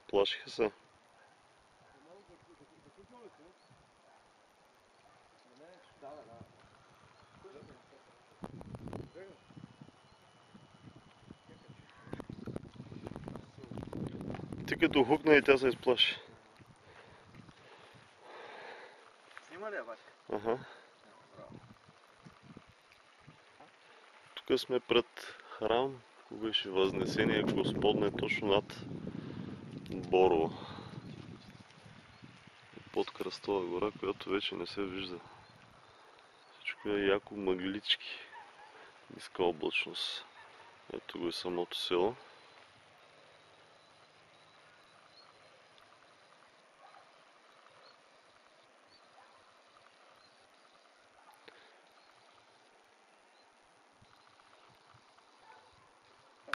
Плашиха се. Ти като хукна и тя се изплаши. Снима ли я, Васька? Ага. Тук сме пред храм, който беше Възнесение Господне, точно над Борово. Под Кръстова гора, която вече не се вижда. Всичко е яко мъглички. Ниска облачност. Ето го е самото село.